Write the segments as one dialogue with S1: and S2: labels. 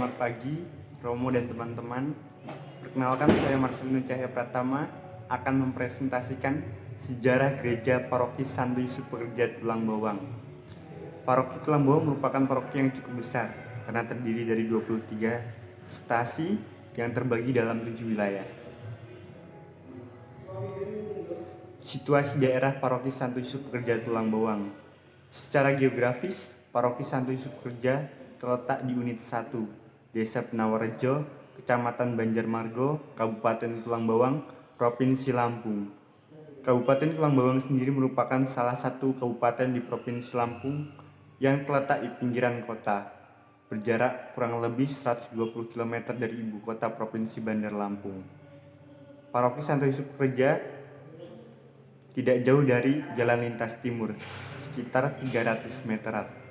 S1: Selamat pagi, Romo dan teman-teman. Perkenalkan, saya Marcelino Cahya Pratama akan mempresentasikan sejarah gereja Paroki Santo Yusuf Pekerja Tulang Bawang. Paroki Tulang Bawang merupakan paroki yang cukup besar karena terdiri dari 23 stasi yang terbagi dalam 7 wilayah. Situasi daerah Paroki Santo Yusuf Pekerja Tulang Bawang. Secara geografis, Paroki Santo Yusuf Pekerja terletak di Unit 1, Desa Penawarejo, Kecamatan Banjarmargo, Kabupaten Tulang Bawang, Provinsi Lampung. Kabupaten Tulang Bawang sendiri merupakan salah satu kabupaten di Provinsi Lampung yang terletak di pinggiran kota, berjarak kurang lebih 120 km dari ibu kota Provinsi Bandar Lampung. Paroki Santo Yusuf Pekerja tidak jauh dari Jalan Lintas Timur, sekitar 300 meteran.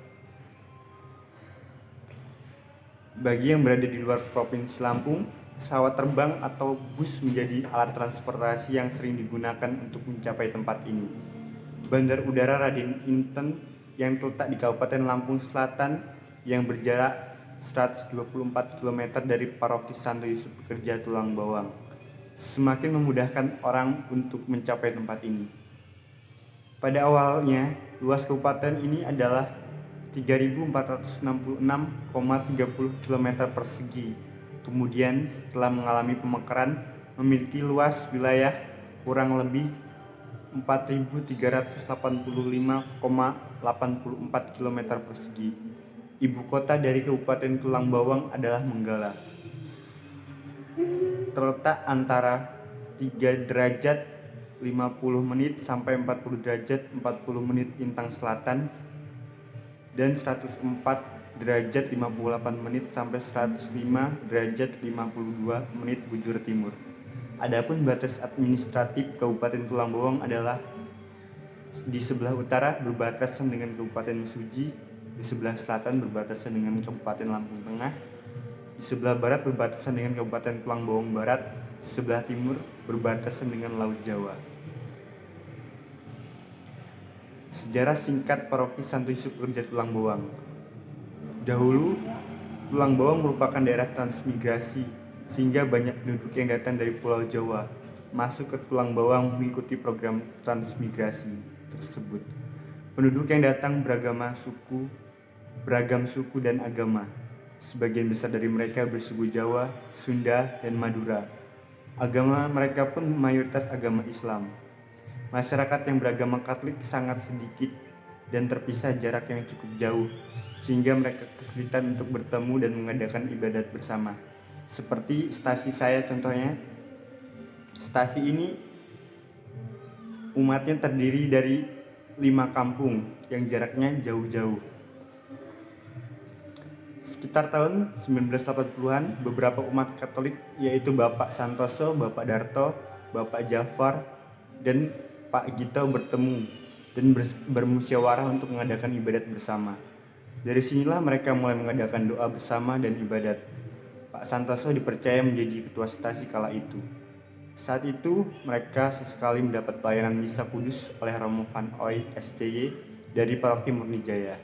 S1: Bagi yang berada di luar Provinsi Lampung, pesawat terbang atau bus menjadi alat transportasi yang sering digunakan untuk mencapai tempat ini. Bandar Udara Raden Inten yang terletak di Kabupaten Lampung Selatan yang berjarak 124 km dari Paroki Santo Yusuf Pekerja Tulang Bawang, semakin memudahkan orang untuk mencapai tempat ini. Pada awalnya, luas kabupaten ini adalah 3.466,30 km persegi. Kemudian setelah mengalami pemekaran, memiliki luas wilayah kurang lebih 4.385,84 km persegi. Ibu kota dari Kabupaten Tulang Bawang adalah Menggala. Terletak antara 3 derajat 50 menit sampai 40 derajat 40 menit lintang selatan dan 104 derajat 58 menit sampai 105 derajat 52 menit bujur timur. Adapun batas administratif Kabupaten Tulang Bawang adalah di sebelah utara berbatasan dengan Kabupaten Mesuji, di sebelah selatan berbatasan dengan Kabupaten Lampung Tengah, di sebelah barat berbatasan dengan Kabupaten Tulang Bawang Barat, di sebelah timur berbatasan dengan Laut Jawa. Sejarah singkat Paroki Santo Yusuf Pekerja Tulang Bawang. Dahulu, Tulang Bawang merupakan daerah transmigrasi, sehingga banyak penduduk yang datang dari Pulau Jawa masuk ke Tulang Bawang mengikuti program transmigrasi tersebut. Penduduk yang datang beragam suku dan agama. Sebagian besar dari mereka bersuku Jawa, Sunda, dan Madura. Agama mereka pun mayoritas agama Islam. Masyarakat yang beragama Katolik sangat sedikit dan terpisah jarak yang cukup jauh, sehingga mereka kesulitan untuk bertemu dan mengadakan ibadat bersama. Seperti stasi saya contohnya, stasi ini umatnya terdiri dari 5 kampung yang jaraknya jauh-jauh. Sekitar tahun 1980-an, beberapa umat Katolik yaitu Bapak Santoso, Bapak Darto, Bapak Jafar, dan Pak Gito bertemu dan bermusyawarah untuk mengadakan ibadat bersama. Dari sinilah mereka mulai mengadakan doa bersama dan ibadat. Pak Santoso dipercaya menjadi ketua stasi kala itu. Saat itu mereka sesekali mendapat pelayanan misa kudus oleh Romo Van Ooy SCY dari Paroki Murnijaya.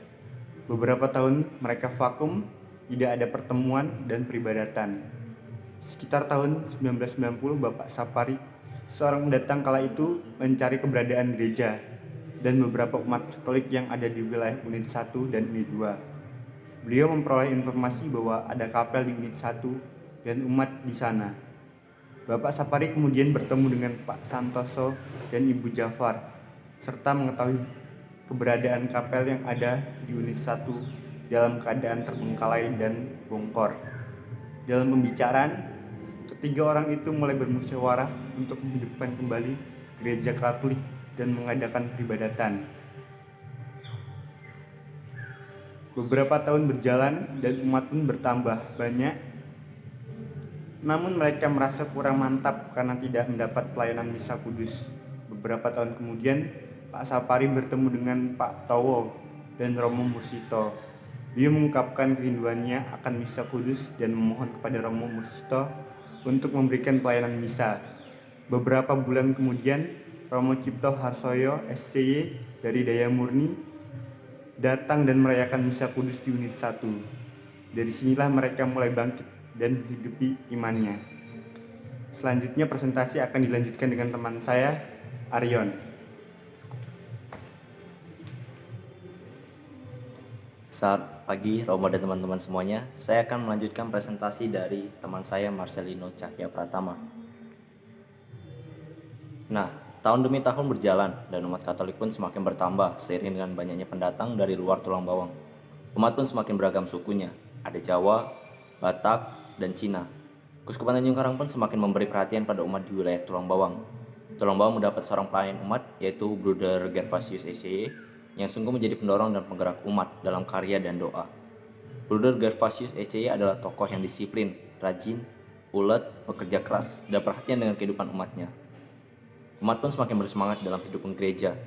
S1: Beberapa tahun mereka vakum, tidak ada pertemuan dan peribadatan. Sekitar tahun 1990, Bapak Sapari, seorang pendatang kala itu, mencari keberadaan gereja dan beberapa umat Katolik yang ada di wilayah Unit 1 dan Unit 2. Beliau memperoleh informasi bahwa ada kapel di Unit 1 dan umat di sana. Bapak Sapari kemudian bertemu dengan Pak Santoso dan Ibu Jafar, serta mengetahui keberadaan kapel yang ada di Unit 1 dalam keadaan terbengkalai dan bongkor. Dalam pembicaraan, ketiga orang itu mulai bermusyawarah untuk menghidupkan kembali gereja Katolik dan mengadakan peribadatan. Beberapa tahun berjalan dan umat pun bertambah banyak, namun mereka merasa kurang mantap karena tidak mendapat pelayanan misa kudus. Beberapa tahun kemudian, Pak Sapari bertemu dengan Pak Towo dan Romo Mursito. Dia mengungkapkan kerinduannya akan misa kudus dan memohon kepada Romo Mursito untuk memberikan pelayanan misa. Beberapa bulan kemudian, Romo Cipto Harsoyo SCY dari Daya Murni datang dan merayakan misa kudus di Unit 1. Dari sinilah mereka mulai bangkit dan hidupi imannya. Selanjutnya presentasi akan dilanjutkan dengan teman saya, Aryon.
S2: Selamat pagi Romo dan teman-teman semuanya. Saya akan melanjutkan presentasi dari teman saya Marcelino Cahya Pratama. Nah, tahun demi tahun berjalan dan umat Katolik pun semakin bertambah seiring dengan banyaknya pendatang dari luar Tulang Bawang. Umat pun semakin beragam sukunya, ada Jawa, Batak, dan Cina. Keuskupan Tanjung Karang pun semakin memberi perhatian pada umat di wilayah Tulang Bawang. Tulang Bawang mendapat seorang pelayan umat, yaitu Bruder Gervasius SCY, yang sungguh menjadi pendorong dan penggerak umat dalam karya dan doa. Bruder Gervasius SCY adalah tokoh yang disiplin, rajin, ulet, pekerja keras, dan perhatian dengan kehidupan umatnya. Umat pun semakin bersemangat dalam hidup gereja.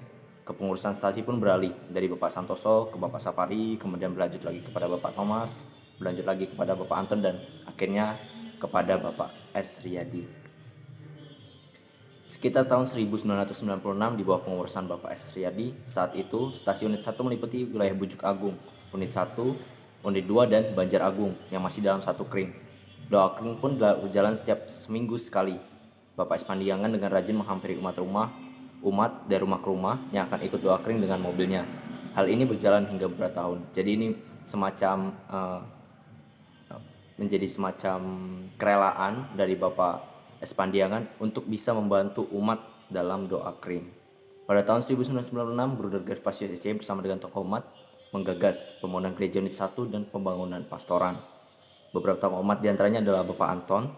S2: Kepengurusan stasi pun beralih dari Bapak Santoso ke Bapak Sapari, kemudian berlanjut lagi kepada Bapak Thomas, berlanjut lagi kepada Bapak Anton, dan akhirnya kepada Bapak S. Riyadi. Sekitar tahun 1996 di bawah pengurusan Bapak S. Riyadi, saat itu stasi unit 1 meliputi wilayah Bujuk Agung, unit 1, unit 2, dan Banjar Agung yang masih dalam satu kring. Doa kring pun berjalan setiap seminggu sekali. Bapak Espandiangan dengan rajin menghampiri umat dari rumah ke rumah yang akan ikut doa kering dengan mobilnya. Hal ini berjalan hingga beberapa tahun. Jadi ini semacam menjadi semacam kerelaan dari Bapak Espandiangan untuk bisa membantu umat dalam doa kering. Pada tahun 1996, Bruder Gervasius SCY bersama dengan tokoh umat menggagas pembangunan gereja unit 1 dan pembangunan pastoran. Beberapa tokoh umat diantaranya adalah Bapak Anton,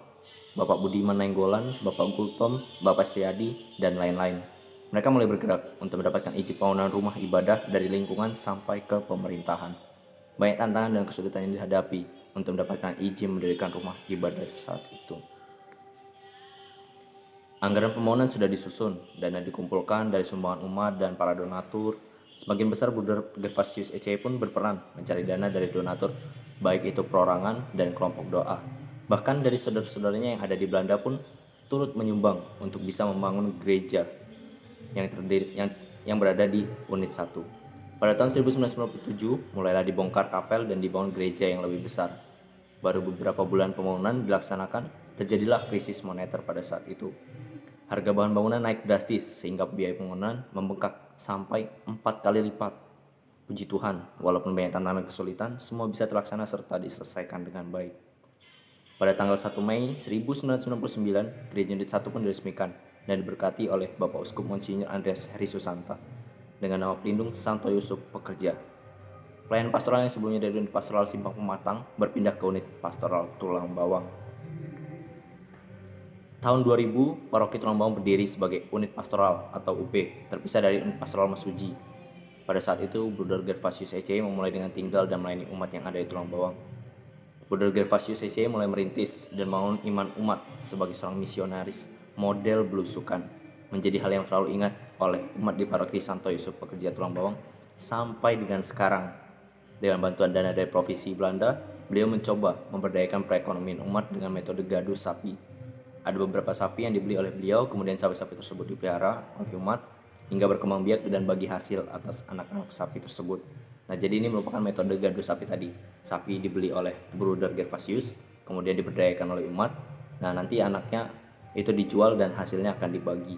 S2: Bapak Budiman Nainggolan, Bapak Gultom, Bapak Setiadi, dan lain-lain. Mereka mulai bergerak untuk mendapatkan izin pembangunan rumah ibadah dari lingkungan sampai ke pemerintahan. Banyak tantangan dan kesulitan yang dihadapi untuk mendapatkan izin mendirikan rumah ibadah saat itu. Anggaran pembangunan sudah disusun, dana dikumpulkan dari sumbangan umat dan para donatur. Semakin besar Bruder Gervasius SCY pun berperan mencari dana dari donatur, baik itu perorangan dan kelompok doa. Bahkan dari saudara-saudaranya yang ada di Belanda pun turut menyumbang untuk bisa membangun gereja yang berada di unit 1. Pada tahun 1997 mulailah dibongkar kapel dan dibangun gereja yang lebih besar. Baru beberapa bulan pembangunan dilaksanakan, terjadilah krisis moneter pada saat itu. Harga bahan bangunan naik drastis sehingga biaya pembangunan membengkak sampai 4 kali lipat. Puji Tuhan, walaupun banyak tantangan dan kesulitan, semua bisa terlaksana serta diselesaikan dengan baik. Pada tanggal 1 Mei 1999, gereja unit 1 pun diresmikan dan diberkati oleh Bapak Uskup Monsinyur Andreas Heri Susanta dengan nama pelindung Santo Yusuf Pekerja. Pelayanan pastoral yang sebelumnya dari unit pastoral Simpang Pematang berpindah ke unit pastoral Tulang Bawang. Tahun 2000, Paroki Tulang Bawang berdiri sebagai unit pastoral atau UP, terpisah dari unit pastoral Mesuji. Pada saat itu, Bruder Gervasius SCY memulai dengan tinggal dan melayani umat yang ada di Tulang Bawang. Bruder Gervasius SCY mulai merintis dan membangun iman umat sebagai seorang misionaris model belusukan, menjadi hal yang selalu ingat oleh umat di Paroki Santo Yusuf Pekerja Tulang Bawang sampai dengan sekarang. Dengan bantuan dana dari provinsi Belanda, beliau mencoba memberdayakan perekonomian umat dengan metode gaduh sapi. Ada beberapa sapi yang dibeli oleh beliau, kemudian sapi-sapi tersebut dipelihara oleh umat hingga berkembang biak dan bagi hasil atas anak-anak sapi tersebut. Nah, jadi ini merupakan metode gaduh sapi tadi. Sapi dibeli oleh Bruder Gervasius, kemudian diberdayakan oleh umat. Nah, nanti anaknya itu dijual dan hasilnya akan dibagi.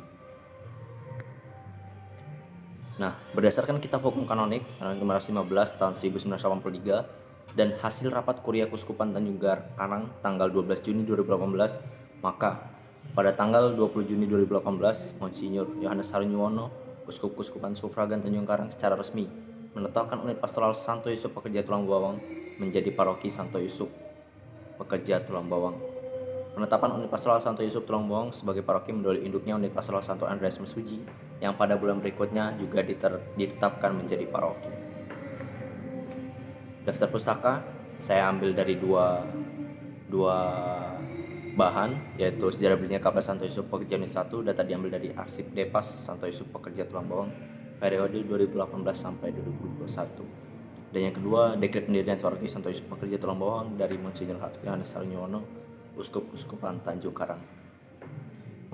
S2: Nah, berdasarkan Kitab Hukum Kanonik 515 tahun 1983 dan hasil rapat Kuria Kuskupan Tanjung Karang tanggal 12 Juni 2018, maka pada tanggal 20 Juni 2018, Monsinyur Yohanes Harunyuwono, Uskup-Kuskupan Sufragan Tanjung Karang secara resmi menetapkan unit pastoral Santo Yusuf Pekerja Tulang Bawang menjadi paroki Santo Yusuf Pekerja Tulang Bawang. Penetapan unit pastoral Santo Yusuf Tulang Bawang sebagai paroki mendahului induknya unit pastoral Santo Andreas Mesuji yang pada bulan berikutnya juga ditetapkan menjadi paroki. Daftar pustaka saya ambil dari dua bahan, yaitu sejarah berdirinya Kapel Santo Yusuf Pekerja unit 1, data diambil dari Arsip Depas Santo Yusuf Pekerja Tulang Bawang periode 2018 sampai 2021. Dan yang kedua, dekret pendirian paroki Santo Yusuf Pekerja Tulang Bawang dari Monsinyur Yohanes Harunyuwono, Uskup-Uskupan Tanjung Karang.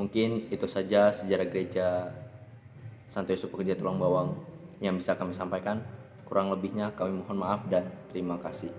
S2: Mungkin itu saja sejarah gereja Santo Yusuf Pekerja Tulang Bawang yang bisa kami sampaikan. Kurang lebihnya kami mohon maaf dan terima kasih.